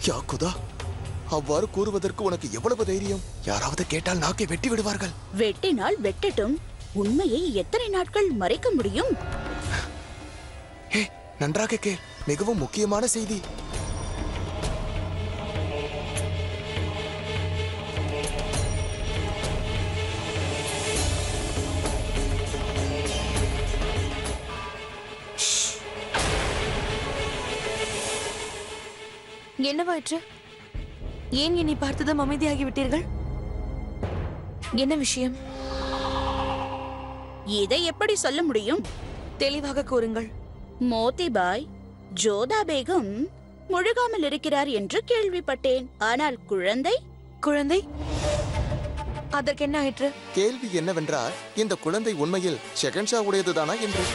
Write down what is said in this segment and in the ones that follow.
யா குதா, அவ்வாறு கூறுவதற்கு உனக்கு எவ்வளவு தைரியம்? யாராவது கேட்டால் நாக்கை வெட்டி விடுவார்கள். வெட்டினால் வெட்டட்டும். உண்மையை எத்தனை நாட்கள் மறைக்க முடியும்? நன்றாக கேள், மிகவும் முக்கியமான செய்தி. என்னவாயிற்று? ஏன் என்னை பார்த்ததும் அமைதியாகிவிட்டீர்கள்? என்ன விஷயம்? இதை எப்படி சொல்ல முடியும்? தெளிவாக கூறுங்கள். மோதிபாய், ஜோதா பேகம் முழுகாமல் இருக்கிறார் என்று கேள்விப்பட்டேன். ஆனால் குழந்தை குழந்தை அதற்கு என்ன ஆயிற்று? கேள்வி என்னவென்றால், இந்த குழந்தை உண்மையில் ஷெகன்ஷா உடையதுதானா என்று.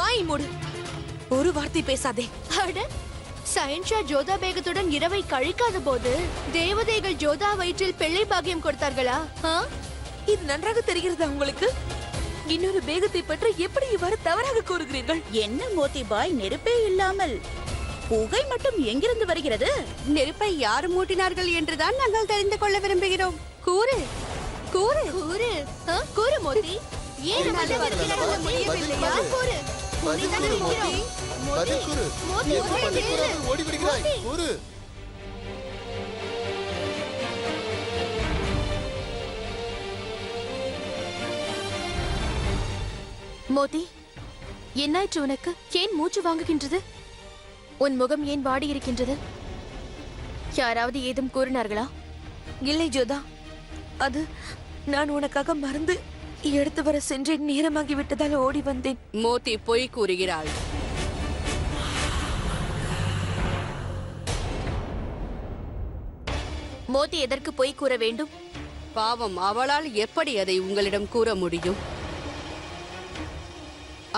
வாய் மூடு, ஒரு வார்த்தை பேசாதே. ஷெஹன்ஷா ஜோதா பேகத்துடன் இரவை கழிக்காத போது தேவதைகள் ஜோதா வயிற்றில் பிள்ளை பாக்கியம் கொடுத்தார்களா? இது நன்றாக தெரிகிறதா உங்களுக்கு? இன்னொரு பேகத்தை பற்றி எப்படி இவ்வாறு தவறாக கூறுகிறீர்கள்? என்ன மோதிபாய், நெருப்பே இல்லாமல் புகை மட்டும் எங்கிருந்து வருகிறது? நெருப்பை யார் மூட்டினார்கள் என்றுதான் நாங்கள் தெரிந்து கொள்ள விரும்புகிறோம். கூறு கூறு கூறு கூறு மோதி. ஏன் முடியவில்லையா? கூறு. மோதி, என்னாயிற்று உனக்கு? ஏன் மூச்சு வாங்குகின்றது? உன் முகம் ஏன் வாடி இருக்கின்றது? யாராவது ஏதும் கூறினார்களா? இல்லை ஜோதா, அது நான் உனக்காக மருந்து எடுத்து வர சென்றேன். நேரமாகி விட்டதால் ஓடி வந்தேன். மோதி பொய் கூறுகிறாள். மோதி எதற்கு பொய் கூற வேண்டும்? பாவம், அவளால் எப்படி அதை உங்களிடம் கூற முடியும்?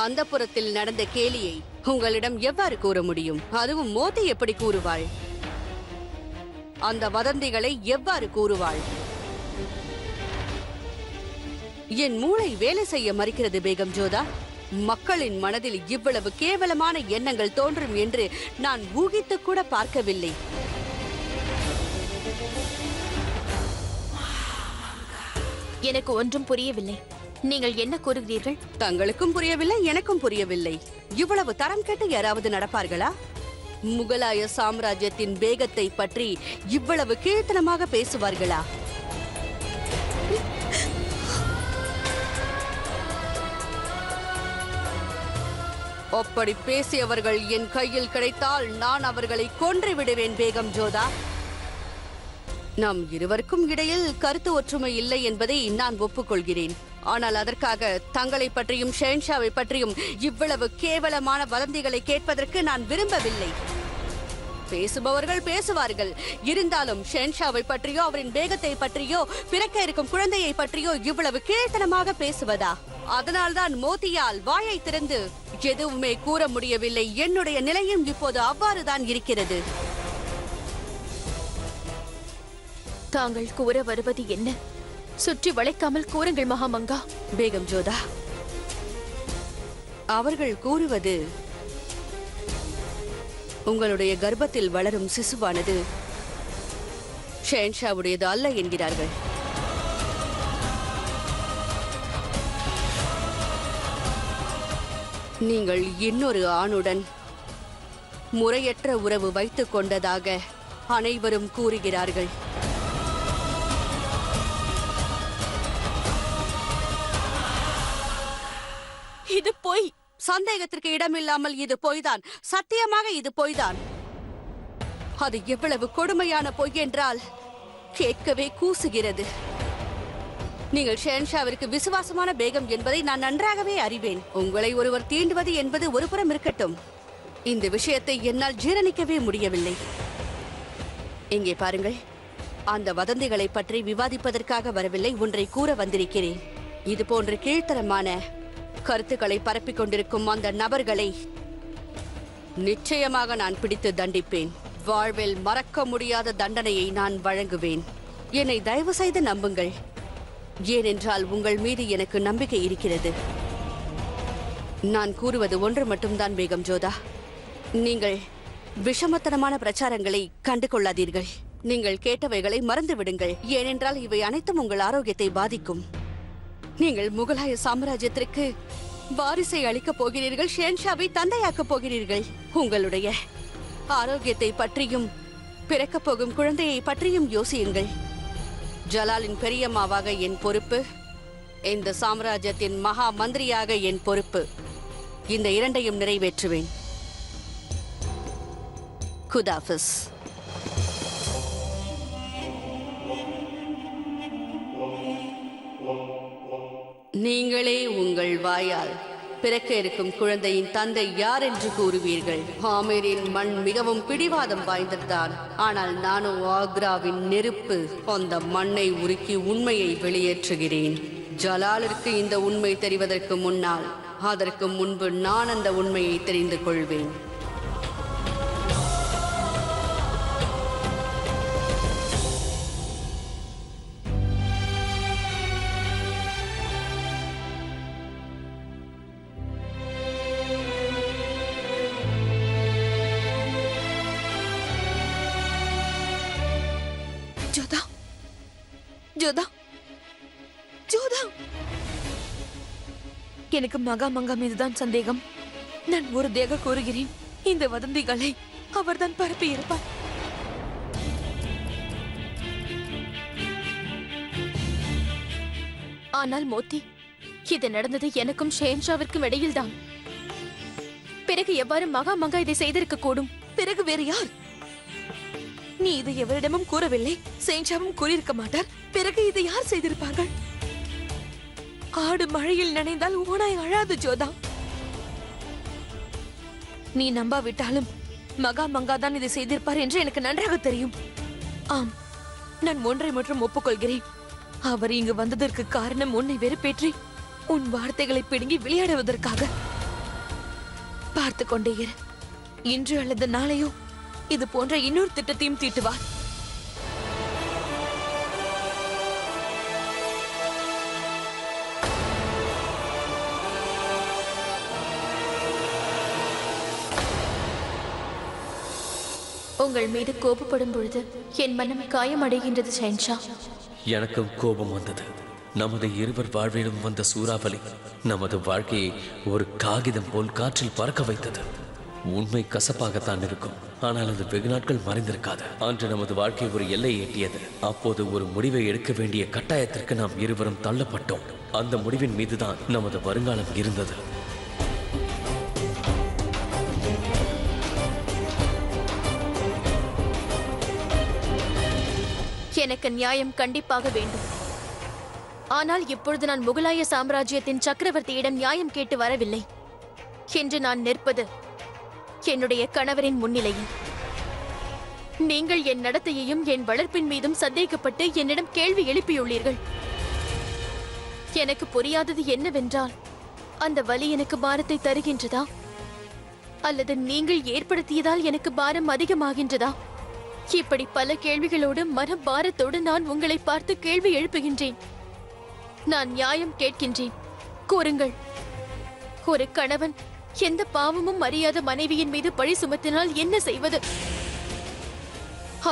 அந்த புறத்தில் நடந்த கேலியை உங்களிடம் எவ்வாறு கூற முடியும்? அதுவும் மோதி எப்படி கூறுவாள்? அந்த வதந்திகளை எவ்வாறு கூறுவாள்? என் மூளை வேலை செய்ய மறுக்கிறது பேகம் ஜோதா. மக்களின் மனதில் இவ்வளவு கேவலமான எண்ணங்கள் தோன்றும் என்று நான் ஊகித்து கூட பார்க்கவில்லை. எனக்கு ஒன்றும் புரியவில்லை. நீங்கள் என்ன கூறுகிறீர்கள்? தங்களுக்கும் புரியவில்லை, எனக்கும் புரியவில்லை. இவ்வளவு தரம் கேட்டு யாராவது நடப்பார்களா? முகலாய சாம்ராஜ்யத்தின் வேகத்தை பற்றி இவ்வளவு கீழ்த்தனமாக பேசுவார்களா? அப்படி பேசியவர்கள் என் கையில் கிடைத்தால் நான் அவர்களை கொன்று விடுவேன் பேகம் ஜோதா. நம் இருவருக்கும் இடையில் கருத்து ஒற்றுமை இல்லை என்பதை நான் ஒப்புக்கொள்கிறேன். ஆனால் அதற்காக தங்களை பற்றியும் ஷெஹன்ஷாவை பற்றியும் இவ்வளவு கேவலமான வதந்திகளை கேட்பதற்கு நான் விரும்பவில்லை. பேசுபவர்கள் பேசுவார்கள். இருந்தாலும் ஷெஹன்ஷாவை பற்றியோ அவரின் வேகத்தை பற்றியோ பிறக்க இருக்கும் குழந்தையை பற்றியோ இவ்வளவு கீழ்த்தனமாக பேசுவதா? அதனால்தான் மோதியால் வாயை திறந்து எதுவுமே கூற முடியவில்லை. என்னுடைய நிலையும் இப்போது அவ்வாறுதான் இருக்கிறது. தாங்கள் கூற வருவது என்ன? சுற்றி வளைக்காமல் கூறுங்கள் மகாமங்கா. பேகம் ஜோதா, அவர்கள் கூறுவது உங்களுடைய கர்ப்பத்தில் வளரும் சிசுவானது ஷெஹன்ஷாவுடையது அல்ல என்கிறார்கள். நீங்கள் இன்னொரு ஆணுடன் முறையற்ற உறவு வைத்துக் கொண்டதாக அனைவரும் கூறுகிறார்கள். இது பொய். சந்தேகத்திற்கு இடமில்லாமல் இது பொய்தான். சத்தியமாக இது பொய்தான். அது எவ்வளவு கொடுமையான பொய் என்றால் கேட்கவே கூசுகிறது. நீங்கள் ஷெஹன்ஷாவிற்கு விசுவாசமான பேகம் என்பதை நான் நன்றாகவே அறிவேன். உங்களை ஒருவர் தீண்டுவது என்பது ஒரு புறம் இருக்கட்டும், இந்த விஷயத்தை என்னால் ஜீரணிக்கவே முடியவில்லை. இங்கே பாருங்கள், அந்த வதந்திகளை பற்றி விவாதிப்பதற்காக வரவில்லை, ஒன்றை கூற வந்திருக்கிறேன். இது போன்ற கீழ்த்தரமான கருத்துக்களை பரப்பிக் கொண்டிருக்கும் அந்த நபர்களை நிச்சயமாக நான் பிடித்து தண்டிப்பேன். வாழ்வில் மறக்க முடியாத தண்டனையை நான் வழங்குவேன். என்னை தயவு செய்து நம்புங்கள். ஏனென்றால் உங்கள் மீது எனக்கு நம்பிக்கை இருக்கிறது. நான் கூறுவது ஒன்று மட்டும்தான் பேகம் ஜோதா. நீங்கள் விஷமத்தனமான பிரச்சாரங்களை கண்டு கொள்ளாதீர்கள். நீங்கள் கேட்டவைகளை மறந்து விடுங்கள். ஏனென்றால் இவை அனைத்தும் உங்கள் ஆரோக்கியத்தை பாதிக்கும். நீங்கள் முகலாய சாம்ராஜ்யத்திற்கு வாரிசை அளிக்கப் போகிறீர்கள். ஷேன்ஷாவை தந்தையாக்கப் போகிறீர்கள். உங்களுடைய ஆரோக்கியத்தை பற்றியும் பிறக்கப் போகும் குழந்தையை பற்றியும் யோசியுங்கள். ஜலாலின் பெரியம்மாவாக என் பொறுப்பு, இந்த சாம்ராஜ்யத்தின் மகா மந்திரியாக என் பொறுப்பு. இந்த இரண்டையும் நிறைவேற்றுவேன். குதாஃபிஸ். நீங்களே உங்கள் வாயால் பிறக்க இருக்கும் குழந்தையின் தந்தை யார் என்று கூறுவீர்கள். ஆமீரின் மண் மிகவும் பிடிவாதம் வாய்ந்ததுதான். ஆனால் நானும் ஆக்ராவின் நெருப்பு. அந்த மண்ணை உருக்கி உண்மையை வெளியேற்றுகிறேன். ஜலாலிற்கு இந்த உண்மை தெரிவதற்கு முன்னால், அதற்கு முன்பு நான் அந்த உண்மையை தெரிந்து கொள்வேன். ஜோதா, ஜோதா, ஜோதா. எனக்கு மகா மீதுதான் சந்தேகம். நான் ஒரு தேக கூறுகிறேன், இந்த வதந்திகளை அவர்தான் பரப்பி இருப்பார். ஆனால் மோத்தி, இது நடந்தது எனக்கும் ஷேன்ஷாவிற்கும் இடையில்தான். பிறகு எவ்வாறு மகா இதை செய்திருக்க கூடும்? பிறகு வேறு யார்? நீ இதை எவரிடமும் கூறவில்லை, ஷேன்ஷாவும் கூறியிருக்க மாட்டார். பிறகு இதை யார் செய்திருப்பார்கள்? ஆடு மழையில் நனைந்தால் ஓனாய் அழாது ஜோதா. நீ நம்பாவிட்டாலும் மகா தான் இதை செய்திருப்பார் என்று எனக்கு நன்றாக தெரியும். ஆம், நான் ஒன்றை மட்டும் ஒப்புக்கொள்கிறேன். அவர் இங்கு வந்ததற்கு காரணம் உன்னை வெறுப்பேற்றி உன் வார்த்தைகளை பிடுங்கி விளையாடுவதற்காக. பார்த்து கொண்டே இரு. இன்று அல்லது நாளையோ இது போன்ற இன்னொரு திட்டத்தையும் தீட்டுவார். உங்கள் மீது கோபப்படும் பொழுது என் மனம் காயமடைகின்றது ஷேன்ஷா. எனக்கும் கோபம் வந்தது. நமது இருவர் வாழ்விலும் வந்த சூறாவளி நமது வாழ்க்கையை ஒரு காகிதம் போல் காற்றில் பறக்க வைத்தது. உண்மை கசப்பாகத்தான் இருக்கும், ஆனால் அது வெகு நாட்கள் மறைந்திருக்காது. அன்று நமது வாழ்க்கை ஒரு எல்லை எட்டியது. அப்போது ஒரு முடிவை எடுக்க வேண்டிய கட்டாயத்திற்கு நாம் இருவரும் தள்ளப்பட்டோம். அந்த முடிவின் மீதுதான் நமது வருங்காலம் இருந்தது. எனக்கு நியாயம் கண்டிப்பாக வேண்டும். ஆனால் இப்பொழுது நான் முகலாய சாம்ராஜ்யத்தின் சக்கரவர்த்தியிடம் நியாயம் கேட்டு வரவில்லை. என்று நான் நிற்பது என்னுடைய கணவரின் முன்னிலையில். நீங்கள் என் நடத்தையையும் என் வளர்ப்பின் மீதும் சந்தேகப்பட்டு என்னிடம் கேள்வி எழுப்பியுள்ளீர்கள். எனக்கு புரியாதது என்னவென்றால், அந்த வலி எனக்கு பாரத்தை தருகின்றதா, அல்லது நீங்கள் ஏற்படுத்தியதால் எனக்கு பாரம் அதிகமாகின்றதா? இப்படி பல கேள்விகளோடு மன பாரத்தோடு நான் உங்களை பார்த்து கேள்வி எழுப்புகின்றேன். நான் நியாயம் கேட்கின்றேன். கூறுங்கள், ஒரு கணவன் எந்த பாவமும் அறியாத மனைவியின் மீது பழி சுமத்தினால் என்ன செய்வது?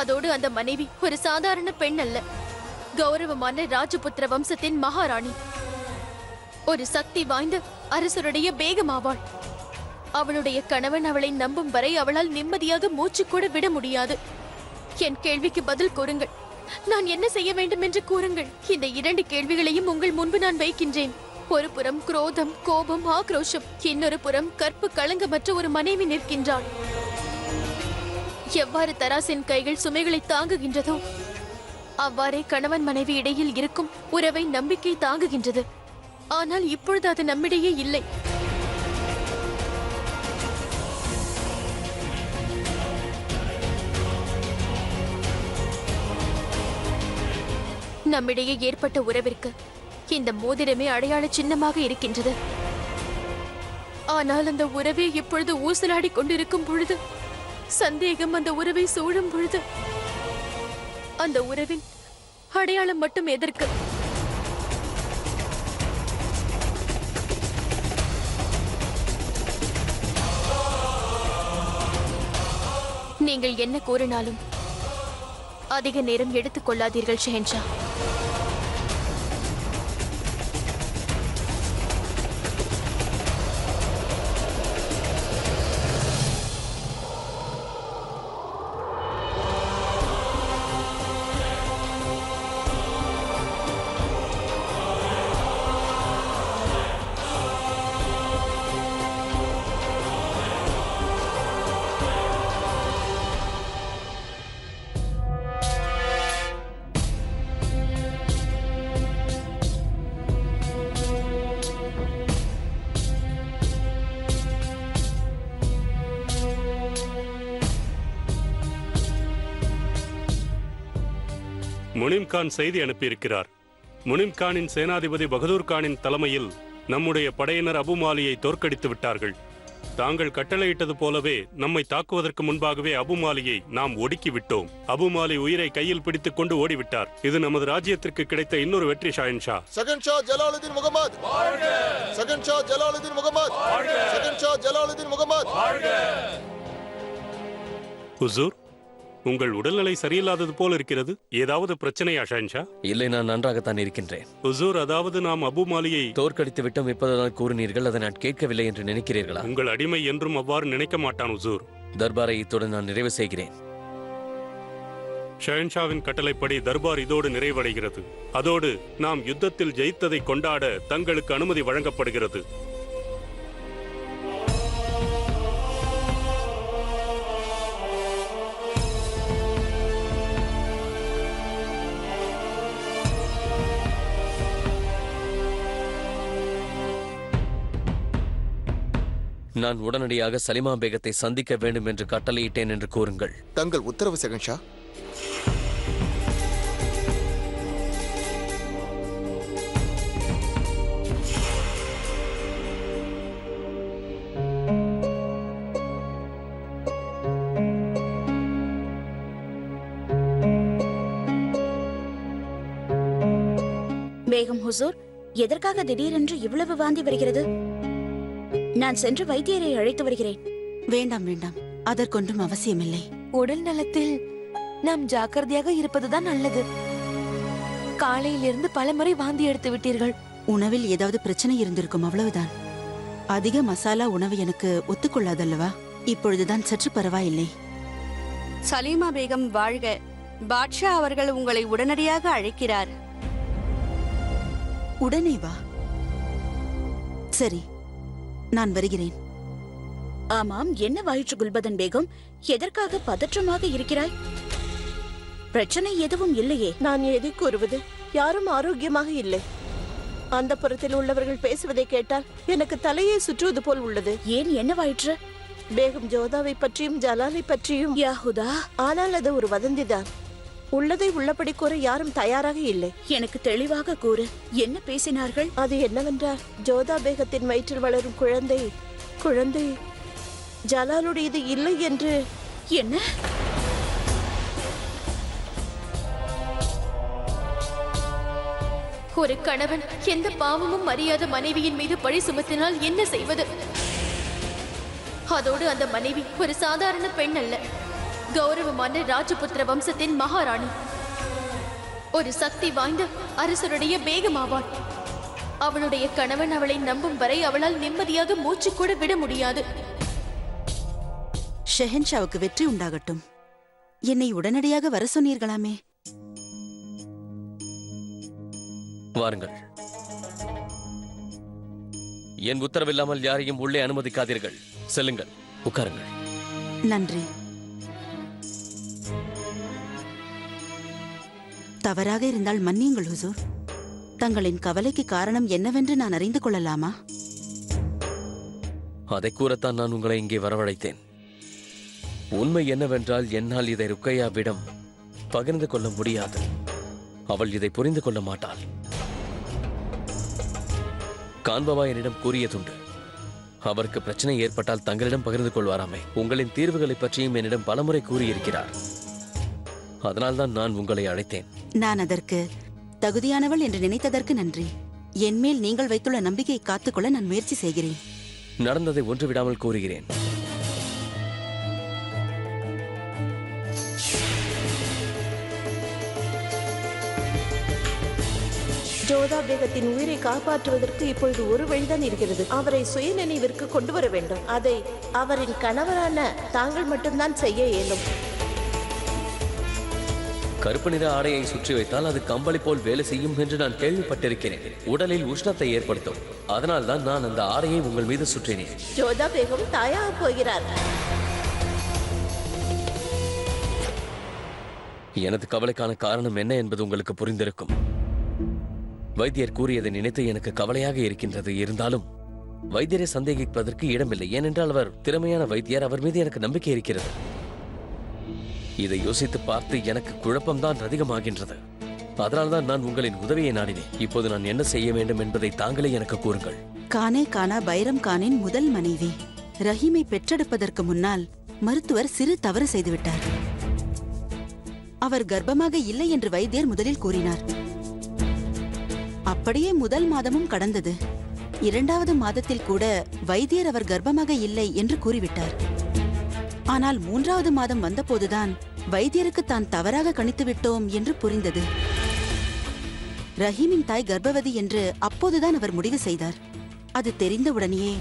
அதோடு அந்த மனைவி ஒரு சாதாரண பெண் அல்ல, கௌரவமான ராஜபுத்திர வம்சத்தின் மகாராணி. ஒரு சக்தி வாய்ந்த அரசருடைய பேகமாவாள். அவளுடைய கணவன் அவளை நம்பும் வரை அவளால் நிம்மதியாக மூச்சு கூட விட முடியாது. என் கேள்விக்கு பதில் கூறுங்கள். நான் என்ன செய்ய வேண்டும் என்று கூறுங்கள். இந்த இரண்டு கேள்விகளையும் உங்கள் முன்பு நான் வைக்கின்றேன். ஒரு புறம் குரோதம், கோபம், ஆக்ரோஷம். இன்னொரு புறம் கற்பு களங்கமற்ற ஒரு மனைவி நிற்கின்றாள். எவ்வாறு தராசின் கைகள் சுமைகளை தாங்குகின்றதோ அவ்வாறே கணவன் மனைவி இடையில் இருக்கும் உறவை நம்பிக்கை தாங்குகின்றது. ஆனால் இப்பொழுது அது நம்மிடையே இல்லை. நம்மிடையே ஏற்பட்ட உறவிற்கு இந்த மோதிரமே அடையாள சின்னமாக இருக்கின்றது. ஆனால் அந்த உறவே இப்பொழுது ஊசலாடி கொண்டிருக்கும் பொழுது, சந்தேகம் அந்த உறவை சூழும் பொழுது, அந்த உறவின் அடையாளம் மட்டும் எதற்கு? நீங்கள் என்ன கூறினாலும் அதிக நேரம் எடுத்துக் கொள்ளாதீர்கள் ஷெஹன்ஷா. முனிம் கான் செய்தி அனுப்பியிருக்கிறார். முனிம் கானின் சேனாதிபதி பகதூர் கானின் தலைமையில் நம்முடைய படையினர் அபுமாலியை தோற்கடித்து விட்டார்கள். தாங்கள் கட்டளையிட்டது போலவே நம்மை தாக்குவதற்கு முன்பாகவே அபுமாலியை நாம் ஒடுக்கி விட்டோம். அபுமாலி உயிரை கையில் பிடித்துக் கொண்டு ஓடிவிட்டார். இது நமது ராஜ்யத்திற்கு கிடைத்த இன்னொரு வெற்றி ஷாஹின்ஷா. ஷெஹன்ஷா ஜலாலுதீன் முகமது ஷெஹன்ஷா ஜலாலுதீன் முகமது ஷெஹன்ஷா ஜலாலுதீன் முகமது. ஹுசூர், உங்கள் உடல்நிலை சரியில்லாதது போல இருக்கிறது. ஏதாவது பிரச்சனையா ஷாஹின்ஷா? இல்லை, நான் நன்றாகத்தான் இருக்கின்றேன். ஹுசூர், அதாவது நாம் அபுமாலியை தோற்கடித்து விட்டோம் இப்போதான் கூறினீர்கள். அதை நான் கேட்கவில்லை என்று நினைக்கிறீர்களா? உங்கள் அடிமை என்றும் அவ்வாறு நினைக்க மாட்டான் ஹுசூர். தர்பாரை இத்துடன் நான் நிறைவு செய்கிறேன். ஷெஹன்ஷாவின் கட்டளைப்படி தர்பார் இதோடு நிறைவடைகிறது. அதோடு நாம் யுத்தத்தில் ஜெயித்ததை கொண்டாட தங்களுக்கு அனுமதி வழங்கப்படுகிறது. நான் உடனடியாக சலிமா பேகத்தை சந்திக்க வேண்டும் என்று கட்டளையிட்டேன் என்று கூறுங்கள். தங்கள் உத்தரவு ஷெஹன்ஷா. பேகம் ஹுசூர், எதற்காக திடீரென்று இவ்வளவு வாந்தி வருகிறது? நான் சென்று வைத்தியரை அழைத்து வருகிறேன். வேண்டாம் வேண்டாம், அதற்கொன்றும் அவசியமில்லை. உடல் நலத்தில் நாம் ஜாக்கிரதையாக இருப்பதுதான் நல்லது. காலையிலிருந்து பலமுறை வாந்தி எடுத்து விட்டீர்கள். உணவில் ஏதாவது பிரச்சனை இருந்திருக்கும், அவ்வளவுதான். அதிக மசாலா உணவு எனக்கு ஒத்துக்கொள்ளாதல்லவா? இப்பொழுதுதான் சற்று பரவாயில்லை. சலீமா பேகம் வாழ்க. பாட்ஷா அவர்கள் உங்களை உடனடியாக அழைக்கிறார். உடனே வா. சரி, நான் வருகிறேன். ஆமாம், என்ன வாயிற்று குல்பதன் பேகம்? எதற்காக பதற்றமாக இருக்கிறாய்? பிரச்சனை எதுவும் இல்லையே? நான் எதை கூறுவது? யாரும் ஆரோக்கியமாக இல்லை. அந்த புறத்தில் உள்ளவர்கள் பேசுவதை கேட்டால் எனக்கு தலையை சுற்றுவது போல் உள்ளது. ஏன், என்ன வாயிற்று? பேகம் ஜோதாவை பற்றியும் ஜலாலை பற்றியும். யாஹுதா, ஆனால் அது ஒரு வதந்திதான். உள்ளதை உள்ளபடி கூற யாரும் தயாராக இல்லை. எனக்கு தெளிவாக கூறு, என்ன பேசினார்கள்? அது என்னவென்றால், ஜோதா பேகத்தின் வயிற்றில் வளரும் குழந்தை ஜலாலுடையது இல்லை என்று. என்ன? ஒரு கணவன் எந்த பாவமும் அறியாத மனைவியின் மீது பழி சுமத்தினால் என்ன செய்வது? அதோடு அந்த மனைவி ஒரு சாதாரண பெண் அல்ல, கௌரவமான ராஜபுத்திர வம்சத்தின் மகாராணி. ஒரு சக்தி வாய்ந்த அரசருடைய பேகமாவாள். அவளுடைய கணவன் அவளை நம்பும் வரை அவளால் நிம்மதியாக மூச்சு கூட விட முடியாது. ஷெஹன்ஷாவுக்கு வெற்றி உண்டாகட்டும். என்னை உடனடியாக வர சொன்னீர்களாமே. வாருங்கள். என் உத்தரவில்லாமல் யாரையும் உள்ளே அனுமதிக்காதீர்கள். செல்லுங்கள், உட்காருங்கள். நன்றி. தவறாக இருந்தால் மன்னியுங்கள் ஹுசூர். தங்களின் கவலைக்கு காரணம் என்னவென்று நான் அறிந்து கொள்ளலாமா? அதை கூறத்தான் நான் உங்களை இங்கே வரவழைத்தேன். உண்மை என்னவென்றால், என்னால் இதை ருக்கையாவிடம் பகிர்ந்து கொள்ள முடியாது. அவள் இதை புரிந்து கொள்ள மாட்டாள். காண்பவா என்னிடம் கூறியதுண்டு, அவருக்கு பிரச்சனை ஏற்பட்டால் தங்களிடம் பகிர்ந்து கொள்வாராமே. உங்களின் தீர்வுகளை பற்றியும் என்னிடம் பலமுறை கூறியிருக்கிறார். அதனால்தான் நான் உங்களை அழைத்தேன். நான் அதற்கு தகுதியானவள் என்று நினைத்ததற்கு நன்றி. என்மேல் நீங்கள் வைத்துள்ள நம்பிக்கையை காத்துக்கொள்ள நான் முயற்சி செய்கிறேன். நடந்ததை ஒன்று விடாமல் கூறுகிறேன். ஜோதா பேகத்தின் உயிரை காப்பாற்றுவதற்கு இப்பொழுது ஒரு வழிதான் இருக்கிறது. அவரை சுயநினைவிற்கு கொண்டு வர வேண்டும். அதை அவரின் கணவரான தாங்கள் மட்டும்தான் செய்ய இயலும். கருப்பு நிற ஆடையை சுற்றி வைத்தால் அது கம்பளி போல் வேலை செய்யும் என்று நான் கேள்விப்பட்டிருக்கிறேன். உடலில் உஷ்ணத்தை ஏற்படுத்தும். அதனால்தான் நான் அந்த ஆடையை உங்கள் மீது சுற்றினேன். ஜோதா பேகம் தாயாக போகிறார். எனது கவலைக்கான காரணம் என்ன என்பது உங்களுக்கு புரிந்திருக்கும். வைத்தியர் கூறியதை நினைத்து எனக்கு கவலையாக இருக்கின்றது. இருந்தாலும் வைத்தியரை சந்தேகிப்பதற்கு இடமில்லை. ஏனென்றால் அவர் திறமையான வைத்தியர். அவர் மீது எனக்கு நம்பிக்கை இருக்கிறது. இதை யோசித்து பார்த்து எனக்கு குழப்பம்தான் அதிகமாகின்றது. அதனால்தான் நான் உங்களின் உதவியை நாடினேன். இப்போது நான் என்ன செய்ய வேண்டும் என்பதை தாங்களே எனக்கு கூறுங்கள். கானே கானா பைரம் கானின் முதல் மனைவி ரஹீமை பெற்றெடுப்பதற்கு முன்னால் மருத்துவர் சிறு தவறு செய்துவிட்டார். அவர் கர்ப்பமாக இல்லை என்று வைத்தியர் முதலில் கூறினார். அப்படியே முதல் மாதமும் கடந்தது. 2வது மாதத்தில் கூட வைத்தியர் அவர் கர்ப்பமாக இல்லை என்று கூறிவிட்டார். ஆனால் 3வது மாதம் வந்தபோதுதான் வைத்தியருக்கு தான் தவறாக கணித்து விட்டோம் என்று புரிந்தது. ரஹீமின் தாய் கர்ப்பவதி என்று அப்போதுதான் அவர் முடிவு செய்தார். அது தெரிந்தவுடனேயே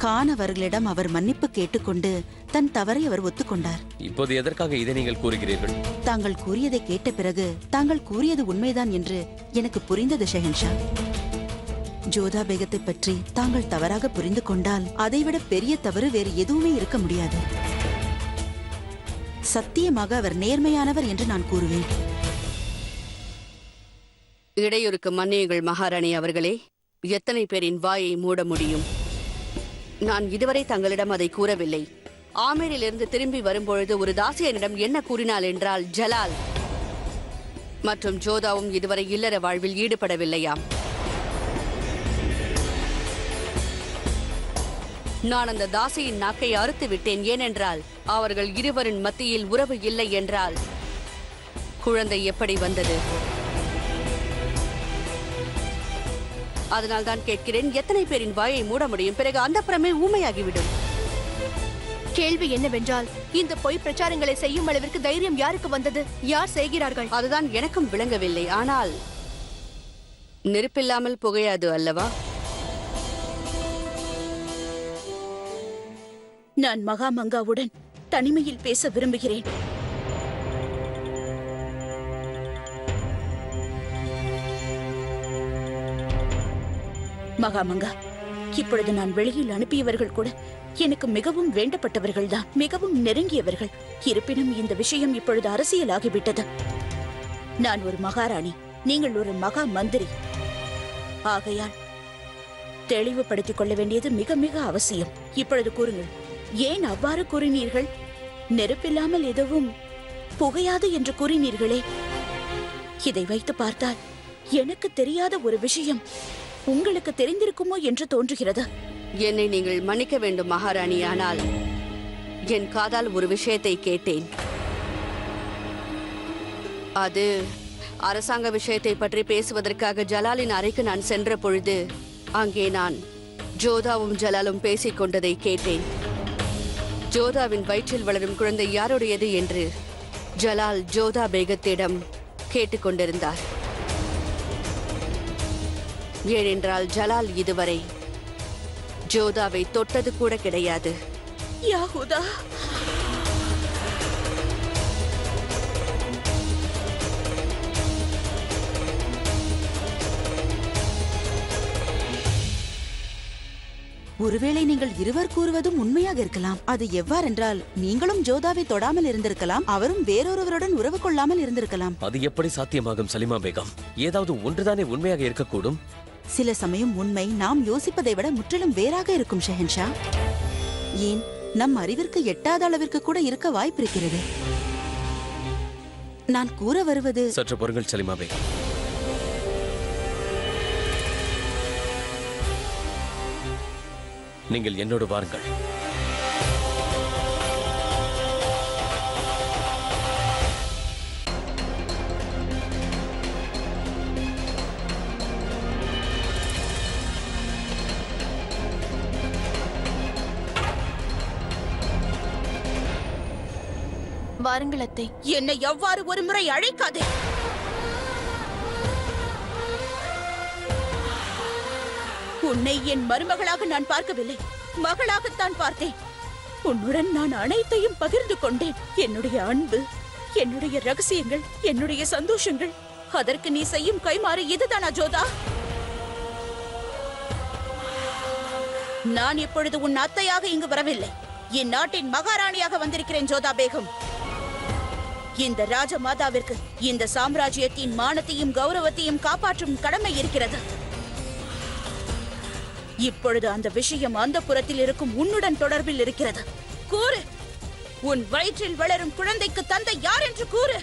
கான் அவர்களிடம் அவர் மன்னிப்பு கேட்டுக்கொண்டு தன் தவறை அவர் ஒத்துக்கொண்டார். இப்போது எதற்காக இதை நீங்கள் கூறுகிறீர்கள்? தாங்கள் கூறியதை கேட்ட பிறகு தாங்கள் கூறியது உண்மைதான் என்று எனக்கு புரிந்தது ஷெஹன்ஷா. ஜோதா பேகத்தை பற்றி தாங்கள் தவறாக புரிந்து கொண்டால் அதைவிட பெரிய தவறு வேறு எதுவுமே இருக்க முடியாது. சத்தியமாக அவர் நேர்மையானவர் என்று நான் கூறுவேன். இடையூறுக்கு மன்னியுங்கள் மகாராணி அவர்களே. எத்தனை பேரின் வாயை மூட முடியும்? நான் இதுவரை தங்களிடம் அதை கூறவில்லை. ஆமீரிலிருந்து திரும்பி வரும்பொழுது ஒரு தாசியனிடம் என்ன கூறினாள் என்றால், ஜலால் மற்றும் ஜோதாவும் இதுவரை இல்லற வாழ்வில் ஈடுபடவில்லையாம். நான் அந்த தாசியின் நாக்கை அறுத்து விட்டேன். ஏனென்றால் அவர்கள் இருவரின் மத்தியில் உறவு இல்லை என்றால் குழந்தை எப்படி வந்தது? அதனால் தான் கேட்கிறேன், எத்தனை பேரின் வாயை மூட முடியும்? பிறகு அந்த புறமே ஊமையாகிவிடும். கேள்வி என்னவென்றால், இந்த பொய் பிரச்சாரங்களை செய்யும் அளவிற்கு தைரியம் யாருக்கு வந்தது? யார் செய்கிறார்கள்? அதுதான் எனக்கும் விளங்கவில்லை. ஆனால் நெருப்பில்லாமல் புகையாது அல்லவா? நான் மகாமங்காவுடன் தனிமையில் பேச விரும்புகிறேன். மகாமங்கா, இப்பொழுது நான் வெளியில் அனுப்பியவர்கள் கூட எனக்கு மிகவும் வேண்டப்பட்டவர்கள்தான், மிகவும் நெருங்கியவர்கள். இருப்பினும் இந்த விஷயம் இப்பொழுது அரசியலாகிவிட்டது. நான் ஒரு மகாராணி, நீங்கள் ஒரு மகா மந்திரி. ஆகையால் தெளிவுபடுத்திக் கொள்ள வேண்டியது மிக மிக அவசியம். இப்பொழுது கூறுங்கள், ஏன் அவ்வாறு கூறினீர்கள்? நெருப்பில்லாமல் எதுவும் புகையாது என்று கூறினீர்களே. இதை வைத்து பார்த்தால் எனக்கு தெரியாத ஒரு விஷயம் உங்களுக்கு தெரிந்திருக்குமோ என்று தோன்றுகிறது. என்னை நீங்கள் மன்னிக்க வேண்டும் மகாராணி. ஆனால் என் காதால் ஒரு விஷயத்தை கேட்டேன். அது அரசாங்க விஷயத்தை பற்றி பேசுவதற்காக ஜலாலின் அறைக்கு நான் சென்ற பொழுது அங்கே நான் ஜோதாவும் ஜலாலும் பேசிக் கொண்டதை கேட்டேன். ஜோதாவின் வயிற்றில் வளரும் குழந்தை யாருடையது என்று ஜலால் ஜோதா பேகத்திடம் கேட்டுக்கொண்டிருந்தார். ஏனென்றால் ஜலால் இதுவரை ஜோதாவை தொட்டது கூட கிடையாது. யாஹூதா, ஒருவேளை நீங்கள் இருவர் கூறுவதும் உண்மையாக இருக்கலாம். அது எவ்வாறென்றால், நீங்களும் ஜோதாவை தொடாமல் இருந்திருக்கலாம், அவரும் வேறொருவருடன் உறவு கொள்ளாமல் இருந்திருக்கலாம். அது எப்படி சாத்தியமாகும் சலிமா பேகம்? ஏதாவது ஒன்றுதானே உண்மையாக இருக்கக்கூடும். சில சமயம் உண்மை நாம் யோசிப்பதை விட முற்றிலும் வேறாக இருக்கும் ஷெஹன்ஷா. ஏன், நம் அறிவிற்கு எட்டாத அளவிற்கு கூட இருக்க வாய்ப்பிருக்கிறது. நான் கூற வருவது... சற்று பொறுங்கள் சலிமா பேகம். நீங்கள் என்னோடு வாருங்கள். வாருங்கள் அத்தை. என்னை எவ்வாறு ஒரு முறை அழைக்காதே. உன்னை என் மருமகளாக நான் பார்க்கவில்லை, மகளாகத்தான் பார்த்தேன். உன்னுடன் நான் அனைத்தையும் பகிர்ந்து கொண்டேன். என்னுடைய அன்பு, என்னுடைய ரகசியங்கள், என்னுடைய சந்தோஷங்கள். அதற்கு நீ செய்யும் கைமாறு இதுதானா ஜோதா? நான் இப்பொழுது உன் அத்தையாக இங்கு வரவில்லை, இந்நாட்டின் மகாராணியாக வந்திருக்கிறேன் ஜோதா பேகம். இந்த ராஜமாதாவிற்கு இந்த சாம்ராஜ்யத்தின் மானத்தையும் கௌரவத்தையும் காப்பாற்றும் கடமை இருக்கிறது. இப்பொழுது அந்த விஷயம் அந்த புறத்தில் இருக்கும் உன்னுடன் தொடர்பில் இருக்கிறது. கூறு, உன் வயிற்றில் வளரும் குழந்தைக்கு தந்தை யார் என்று கூறு.